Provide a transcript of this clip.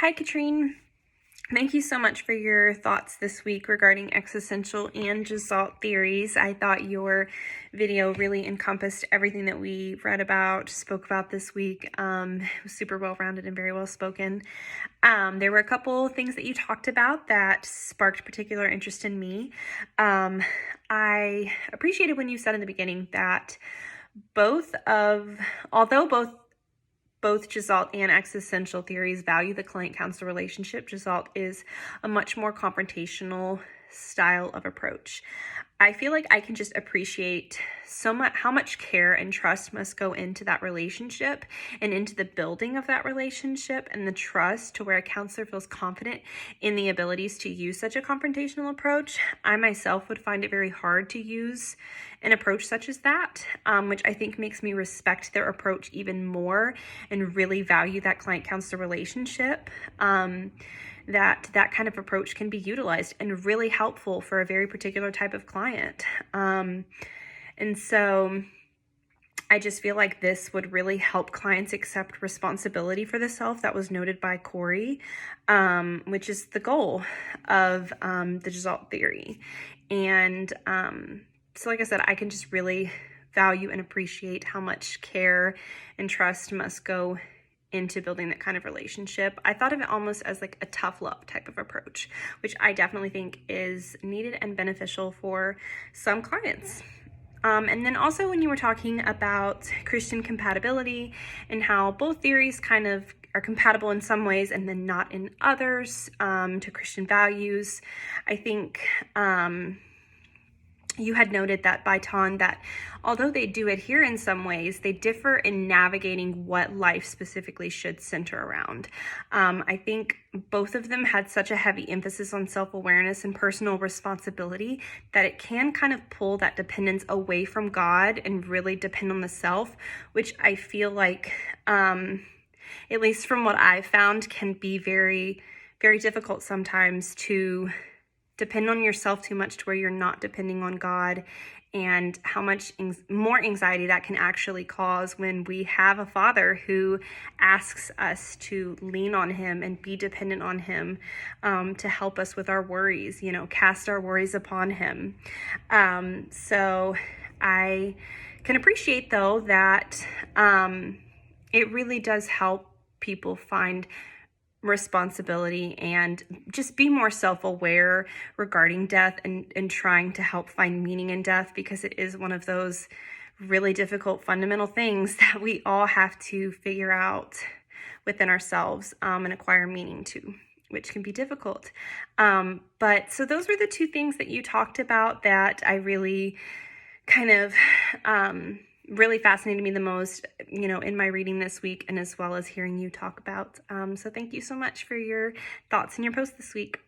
Hi, Katrine. Thank you so much for your thoughts this week regarding existential and Gesalt theories. I thought your video really encompassed everything that we read about, spoke about this week. It was super well-rounded and very well spoken. There were a couple things that you talked about that sparked particular interest in me. I appreciated when you said in the beginning that although both Gesalt and existential theories value the client-counselor relationship, Gesalt is a much more confrontational style of approach. I feel like I can just appreciate how much care and trust must go into that relationship and into the building of that relationship and the trust to where a counselor feels confident in the abilities to use such a confrontational approach. I myself would find it very hard to use an approach such as that, which I think makes me respect their approach even more and really value that client-counselor relationship. That kind of approach can be utilized and really helpful for a very particular type of client. And so I just feel like this would really help clients accept responsibility for the self. That was noted by Corey, which is the goal of the Gesalt theory. And so like I said, I can just really value and appreciate how much care and trust must go into building that kind of relationship. I thought of it almost as like a tough love type of approach, which I definitely think is needed and beneficial for some clients. And then also when you were talking about Christian compatibility and how both theories kind of are compatible in some ways and then not in others to Christian values, I think you had noted that by Ton that although they do adhere in some ways, they differ in navigating what life specifically should center around. I think both of them had such a heavy emphasis on self-awareness and personal responsibility that it can kind of pull that dependence away from God and really depend on the self, which I feel like, at least from what I've found, can be very, very difficult sometimes to depend on yourself too much to where you're not depending on God, and how much more anxiety that can actually cause when we have a Father who asks us to lean on Him and be dependent on Him to help us with our worries, cast our worries upon Him. So I can appreciate, though, that it really does help people find responsibility and just be more self-aware regarding death and trying to help find meaning in death, because it is one of those really difficult fundamental things that we all have to figure out within ourselves and acquire meaning to, which can be difficult. But so those were the two things that you talked about that I really kind of really fascinated me the most, in my reading this week, and as well as hearing you talk about. So thank you so much for your thoughts and your post this week.